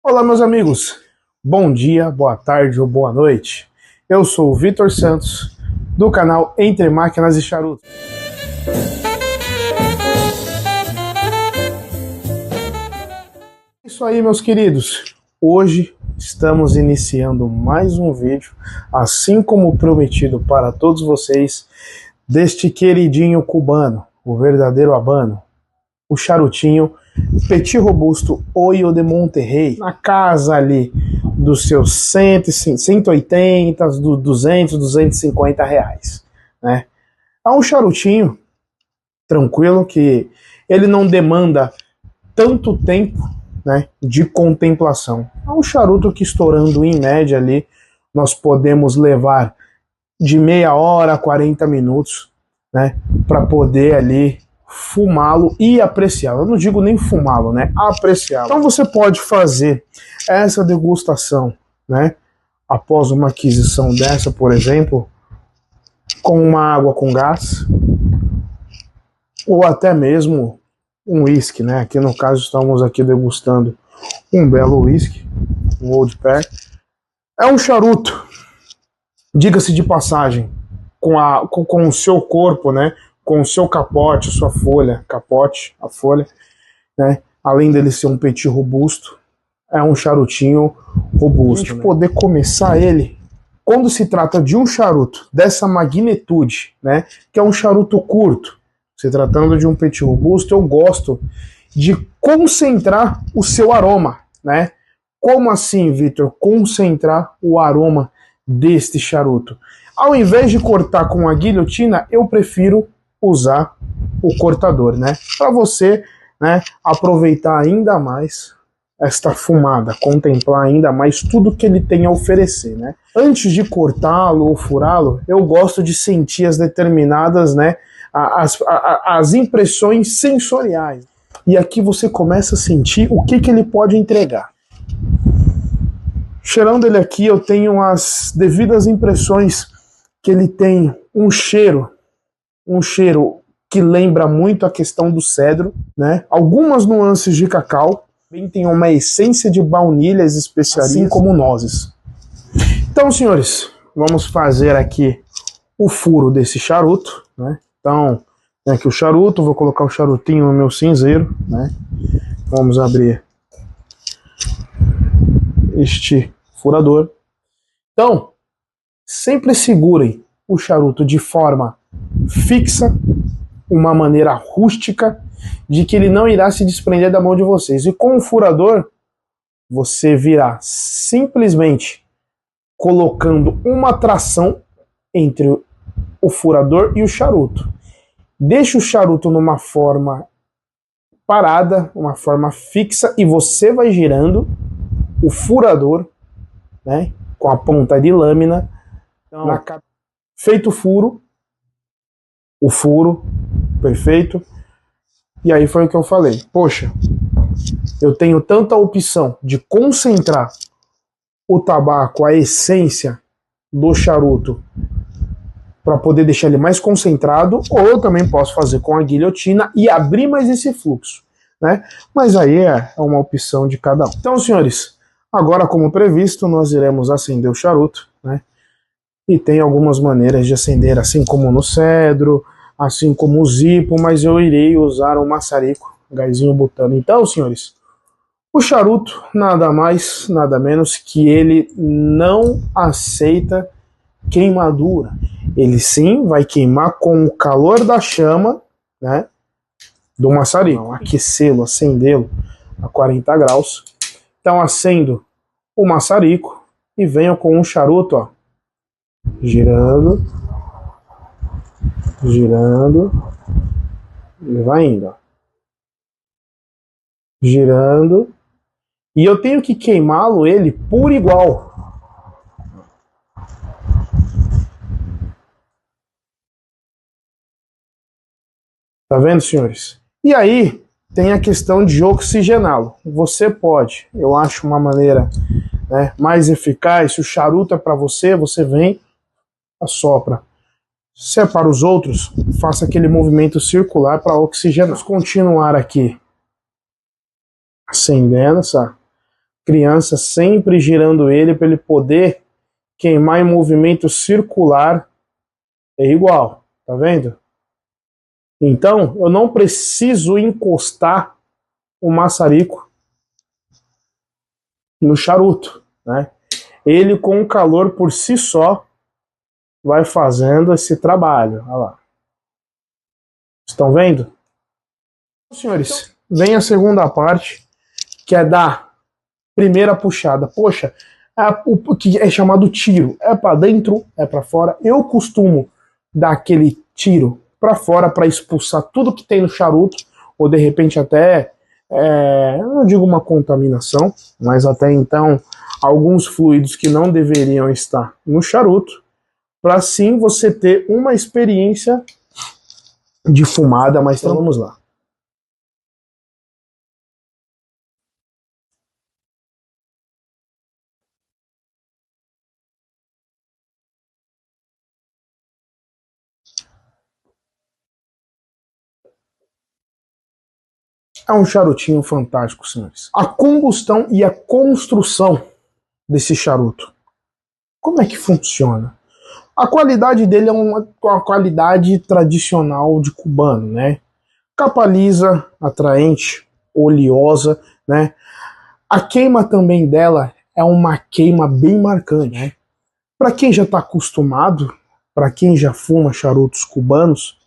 Olá, meus amigos. Bom dia, boa tarde ou boa noite. Eu sou o Vitor Santos, do canal Entre Máquinas e Charutos. Isso aí, meus queridos. Hoje estamos iniciando mais um vídeo, assim como prometido para todos vocês, deste queridinho cubano, o verdadeiro habano, o charutinho Petit Robusto Olho de Monterrey, na casa ali dos seus 180, dos 200, 250 reais, né? É um charutinho tranquilo, que ele não demanda tanto tempo, né, de contemplação. É um charuto que, estourando em média ali, nós podemos levar de meia hora a 40 minutos, né, para poder ali fumá-lo e apreciá-lo. Eu não digo nem fumá-lo, né? Apreciá-lo. Então você pode fazer essa degustação, né? Após uma aquisição dessa, por exemplo, com uma água com gás, ou até mesmo um whisky, né? Aqui no caso estamos aqui degustando um belo whisky, um Old Pair. É um charuto, diga-se de passagem, com o seu corpo, né? Com o seu capote, a sua folha, capote, a folha, né? Além dele ser um petit robusto, é um charutinho robusto. A gente, né, poder começar ele, quando se trata de um charuto dessa magnitude, né? Que é um charuto curto, se tratando de um petit robusto, eu gosto de concentrar o seu aroma, né? Como assim, Vitor? Concentrar o aroma deste charuto. Ao invés de cortar com a guilhotina, eu prefiro usar o cortador, né? Para você, né, aproveitar ainda mais esta fumada, contemplar ainda mais tudo que ele tem a oferecer, né? Antes de cortá-lo ou furá-lo, eu gosto de sentir as determinadas, né, as impressões sensoriais. E aqui você começa a sentir o que ele pode entregar. Cheirando ele aqui, eu tenho as devidas impressões que ele tem um cheiro que lembra muito a questão do cedro, né? Algumas nuances de cacau, também tem uma essência de baunilhas, especiarias, assim como nozes. Então, senhores, vamos fazer aqui o furo desse charuto, né? Então, tem aqui o charuto, vou colocar o charutinho no meu cinzeiro, né? Vamos abrir este furador. Então, sempre segurem o charuto de forma fixa, uma maneira rústica, de que ele não irá se desprender da mão de vocês. E com o furador, você virá simplesmente colocando uma tração entre o furador e o charuto. Deixa o charuto numa forma parada, uma forma fixa, e você vai girando o furador, né, com a ponta de lâmina. Então, feito o furo, perfeito. E aí foi o que eu falei. Poxa, eu tenho tanta opção de concentrar o tabaco, a essência do charuto, para poder deixar ele mais concentrado, ou eu também posso fazer com a guilhotina e abrir mais esse fluxo, né? Mas aí é uma opção de cada um. Então, senhores, agora, como previsto, nós iremos acender o charuto, né? E tem algumas maneiras de acender, assim como no cedro, assim como o zipo, mas eu irei usar o maçarico, gásinho butano. Então, senhores, o charuto, nada mais, nada menos que ele não aceita queimadura. Ele sim vai queimar com o calor da chama, né, do maçarico, aquecê-lo, acendê-lo a 40 graus. Então acendo o maçarico e venho com o charuto, ó, girando, girando, e vai indo, ó, girando, e eu tenho que queimá-lo ele por igual. Tá vendo, senhores? E aí tem a questão de oxigená-lo. Você pode, eu acho uma maneira, né, mais eficaz. Se o charuto é para você, você vem, assopra. Se é para os outros, faça aquele movimento circular para oxigenar. Vamos continuar aqui acendendo essa Criança sempre girando ele para ele poder queimar em movimento circular é igual, tá vendo? Então, eu não preciso encostar o maçarico no charuto, né? Ele com o calor por si só vai fazendo esse trabalho. Olha lá. Estão vendo? Senhores, vem a segunda parte, que é da primeira puxada. Poxa, o que é chamado tiro. É para dentro, é para fora. Eu costumo dar aquele tiro para fora para expulsar tudo que tem no charuto, ou de repente até, eu não digo uma contaminação, mas até então alguns fluidos que não deveriam estar no charuto, para assim você ter uma experiência de fumada, mas então vamos lá. É um charutinho fantástico, senhores. A combustão e a construção desse charuto. Como é que funciona? A qualidade dele é uma qualidade tradicional de cubano, né? Capa lisa, atraente, oleosa, né? A queima também dela é uma queima bem marcante, né? Para quem já está acostumado, para quem já fuma charutos cubanos,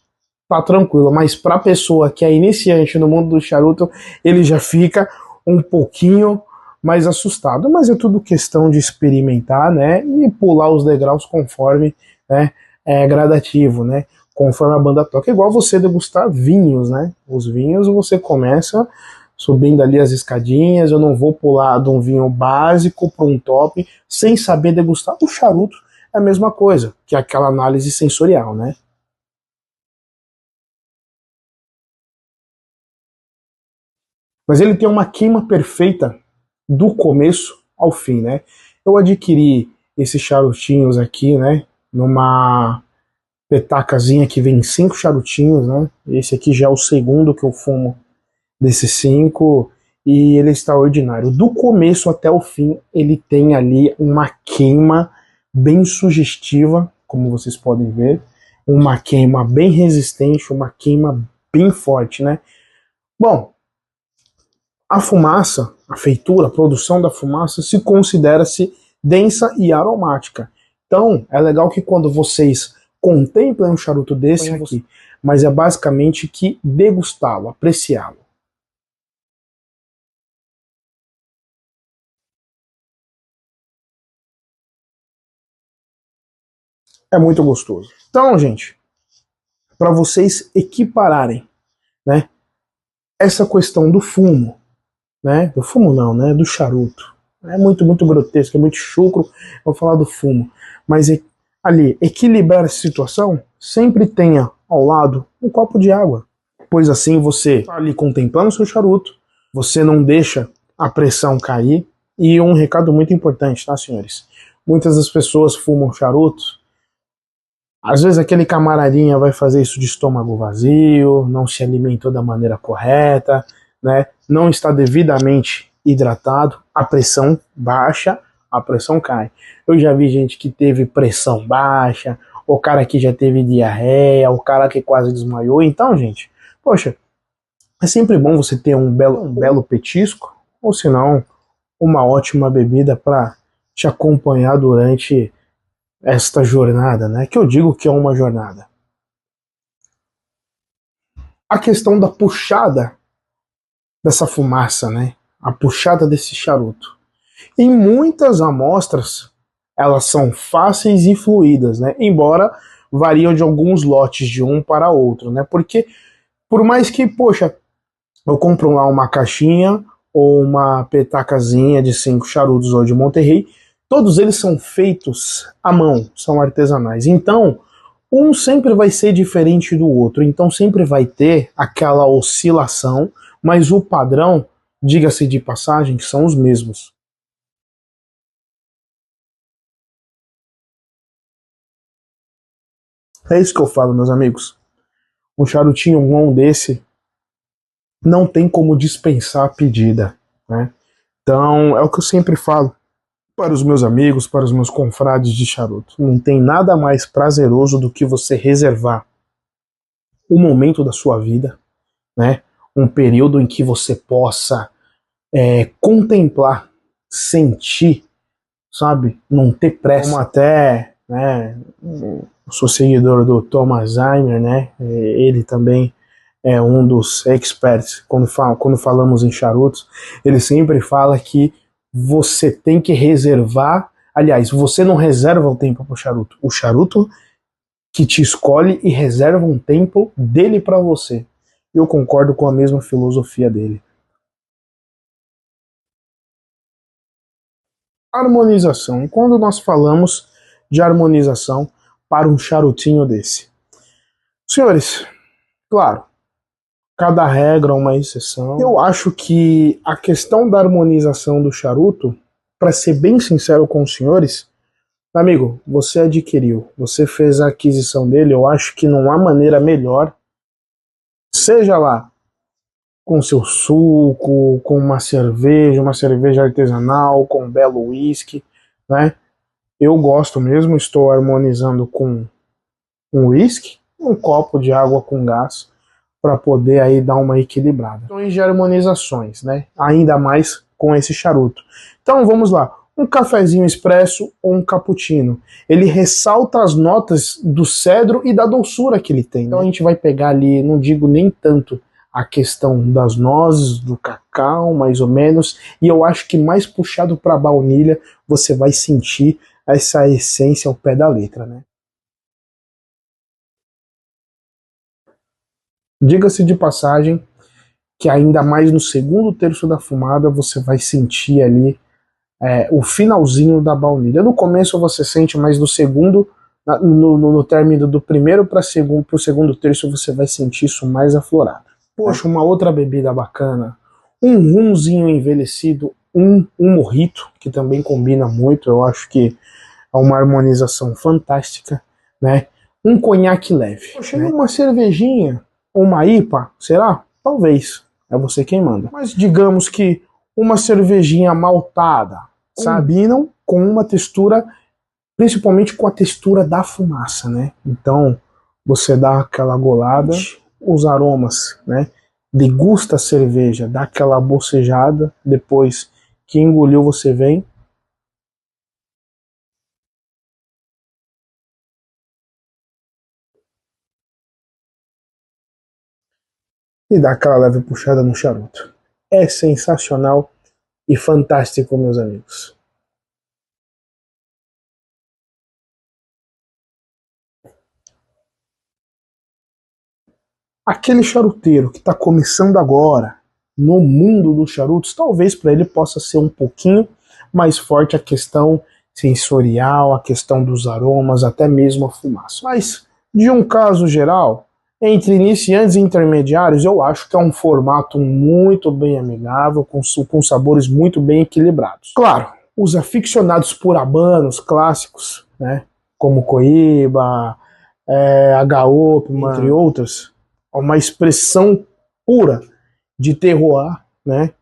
tá tranquilo, mas para pessoa que é iniciante no mundo do charuto, ele já fica um pouquinho mais assustado, mas é tudo questão de experimentar, né, e pular os degraus conforme, né, é gradativo, né, conforme a banda toca, igual você degustar vinhos, né, os vinhos você começa subindo ali as escadinhas, eu não vou pular de um vinho básico para um top sem saber degustar. O charuto é a mesma coisa, que é aquela análise sensorial, né. Mas ele tem uma queima perfeita do começo ao fim, né? Eu adquiri esses charutinhos aqui, né? Numa petacazinha que vem 5 charutinhos, né? Esse aqui já é o segundo que eu fumo desses 5 e ele é extraordinário. Do começo até o fim, ele tem ali uma queima bem sugestiva, como vocês podem ver, uma queima bem resistente, uma queima bem forte, né? Bom, a fumaça, a feitura, a produção da fumaça se considera-se densa e aromática. Então, é legal que quando vocês contemplem um charuto desse aqui, mas é basicamente que degustá-lo, apreciá-lo. É muito gostoso. Então, gente, para vocês equipararem, né, essa questão do fumo, né, do fumo não, né, do charuto. É muito grotesco, é muito chucro, vou falar do fumo. Mas ali, equilibrar essa situação, sempre tenha ao lado um copo de água. Pois assim você está ali contemplando o seu charuto, você não deixa a pressão cair. E um recado muito importante, tá, senhores? Muitas das pessoas fumam charuto, às vezes aquele camaradinha vai fazer isso de estômago vazio, não se alimentou da maneira correta, né? Não está devidamente hidratado, a pressão baixa, a pressão cai. Eu já vi gente que teve pressão baixa, o cara que já teve diarreia, o cara que quase desmaiou. Então, gente, poxa, é sempre bom você ter um belo petisco, ou se não, uma ótima bebida para te acompanhar durante esta jornada, né? Que eu digo que é uma jornada. A questão da puxada dessa fumaça, né? A puxada desse charuto. Em muitas amostras, elas são fáceis e fluídas, né? Embora variam de alguns lotes de um para outro, né? Porque por mais que, poxa, eu compro lá uma caixinha ou uma petacazinha de 5 charutos ou de Monterrey, todos eles são feitos à mão, são artesanais. Então, um sempre vai ser diferente do outro, então sempre vai ter aquela oscilação, mas o padrão, diga-se de passagem, são os mesmos. É isso que eu falo, meus amigos. Um charutinho bom desse não tem como dispensar a pedida, né? Então, é o que eu sempre falo para os meus amigos, para os meus confrades de charuto. Não tem nada mais prazeroso do que você reservar o momento da sua vida, né? Um período em que você possa contemplar, sentir, sabe? Não ter pressa. Como até, né? Eu sou seguidor do Thomas Eimer, né? Ele também é um dos experts quando falamos em charutos. Ele sempre fala que você tem que reservar. Aliás, você não reserva o tempo para o charuto. O charuto que te escolhe e reserva um tempo dele para você. Eu concordo com a mesma filosofia dele. Harmonização. E quando nós falamos de harmonização para um charutinho desse? Senhores, claro, cada regra é uma exceção. Eu acho que a questão da harmonização do charuto, para ser bem sincero com os senhores, amigo, você adquiriu, você fez a aquisição dele, eu acho que não há maneira melhor, seja lá com seu suco, com uma cerveja artesanal, com um belo whisky, né? Eu gosto mesmo, estou harmonizando com um whisky, um copo de água com gás, para poder aí dar uma equilibrada. De harmonizações, né? Ainda mais com esse charuto. Então vamos lá. Um cafezinho expresso ou um cappuccino. Ele ressalta as notas do cedro e da doçura que ele tem. Então a gente vai pegar ali, não digo nem tanto a questão das nozes, do cacau, mais ou menos, e eu acho que mais puxado para a baunilha, você vai sentir essa essência ao pé da letra, né? Diga-se de passagem que ainda mais no segundo terço da fumada você vai sentir ali o finalzinho da baunilha. No começo você sente, mas no segundo, no término do primeiro para o segundo terço você vai sentir isso mais aflorado. Poxa, uma outra bebida bacana, um rumzinho envelhecido, um mojito, que também combina muito, eu acho que é uma harmonização fantástica, né? Um conhaque leve. Poxa, né? Uma cervejinha, uma IPA, será? Talvez, é você quem manda. Mas digamos que uma cervejinha maltada, combinam com uma textura, principalmente com a textura da fumaça, né? Então, você dá aquela golada, os aromas, né? Degusta a cerveja, dá aquela bocejada, depois que engoliu você vem. E dá aquela leve puxada no charuto. É sensacional e fantástico, meus amigos. Aquele charuteiro que está começando agora no mundo dos charutos, talvez para ele possa ser um pouquinho mais forte a questão sensorial, a questão dos aromas, até mesmo a fumaça. Mas, de um caso geral, entre iniciantes e intermediários, eu acho que é um formato muito bem amigável, com sabores muito bem equilibrados. Claro, os aficionados por habanos clássicos, né, como Coíba, H.O.P., entre outros, uma expressão pura de terroir, né,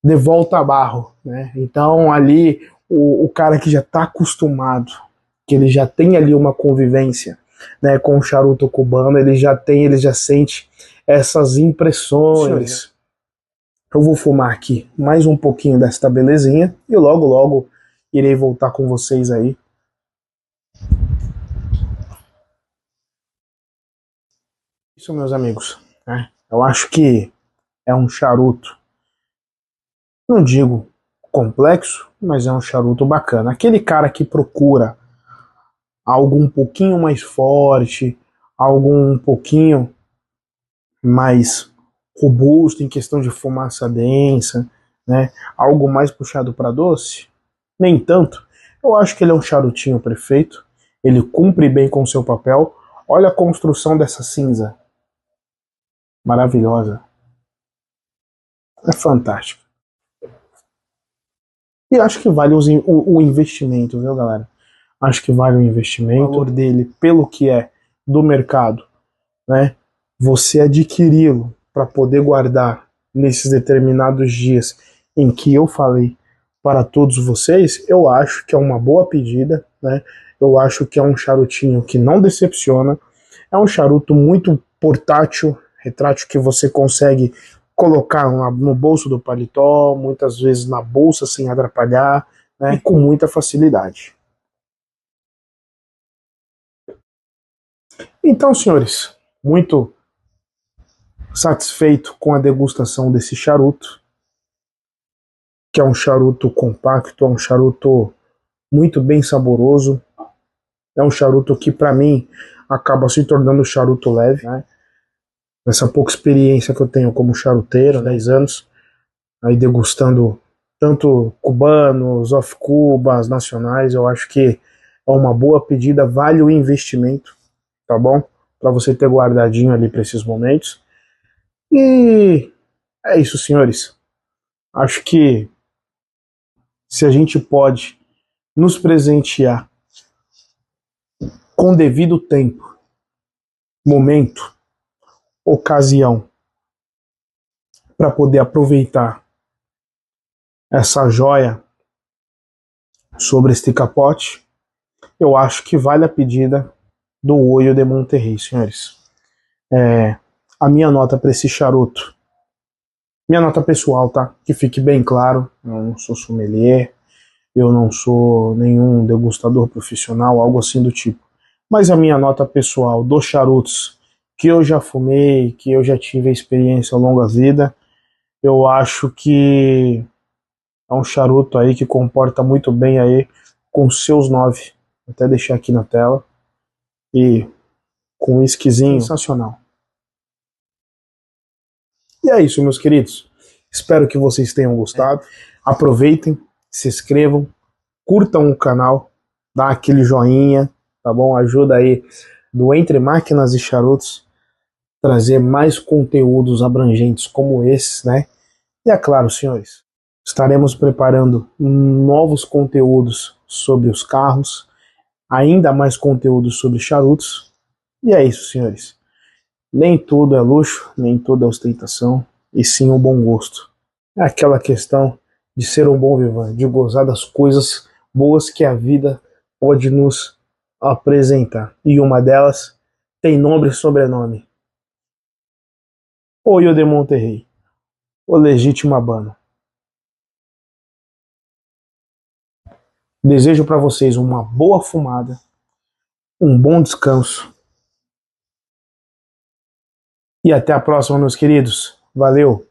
de volta a barro, né? Então ali o cara que já está acostumado, que ele já tem ali uma convivência, né, com o charuto cubano, ele já sente essas impressões. Eu vou fumar aqui mais um pouquinho desta belezinha e logo logo irei voltar com vocês aí. Isso, meus amigos, né? Eu acho que é um charuto, não digo complexo, mas é um charuto bacana. Aquele cara que procura algo um pouquinho mais forte, algo um pouquinho mais robusto em questão de fumaça densa, né? Algo mais puxado para doce, nem tanto. Eu acho que ele é um charutinho perfeito, ele cumpre bem com o seu papel. Olha a construção dessa cinza, maravilhosa, é fantástico. E acho que vale o investimento, viu, galera? Acho que vale o investimento. O valor dele, pelo que é do mercado, né? Você adquiri-lo para poder guardar nesses determinados dias em que eu falei para todos vocês, eu acho que é uma boa pedida, né? Eu acho que é um charutinho que não decepciona, é um charuto muito portátil, retrátil, que você consegue colocar no bolso do paletó, muitas vezes na bolsa sem atrapalhar, né? E com muita facilidade. Então, senhores, muito satisfeito com a degustação desse charuto, que é um charuto compacto, é um charuto muito bem saboroso, é um charuto que para mim acaba se tornando um charuto leve, né? Essa pouca experiência que eu tenho como charuteiro, 10 anos, aí degustando tanto cubanos, off Cubas, nacionais, eu acho que é uma boa pedida, vale o investimento, tá bom? Para você ter guardadinho ali para esses momentos. E é isso, senhores. Acho que se a gente pode nos presentear com devido tempo, momento, ocasião, para poder aproveitar essa joia sobre este capote, eu acho que vale a pedida do Olho de Monterrey, senhores. A minha nota para esse charuto, minha nota pessoal, tá? Que fique bem claro, eu não sou sommelier, eu não sou nenhum degustador profissional, algo assim do tipo. Mas a minha nota pessoal dos charutos que eu já fumei, que eu já tive a experiência ao longo da vida, eu acho que é um charuto aí que comporta muito bem aí com seus 9. Vou até deixar aqui na tela. E com um esquisinho sensacional. E é isso, meus queridos. Espero que vocês tenham gostado. Aproveitem, se inscrevam, curtam o canal, dá aquele joinha, tá bom? Ajuda aí do Entre Máquinas e Charutos trazer mais conteúdos abrangentes como esses, né? E é claro, senhores, estaremos preparando novos conteúdos sobre os carros, ainda mais conteúdos sobre charutos. E é isso, senhores. Nem tudo é luxo, nem tudo é ostentação, e sim um bom gosto. É aquela questão de ser um bom vivan, de gozar das coisas boas que a vida pode nos apresentar. E uma delas tem nome e sobrenome. Olho de Monterrey, o legítimo Habano. Desejo para vocês uma boa fumada, um bom descanso. E até a próxima, meus queridos. Valeu!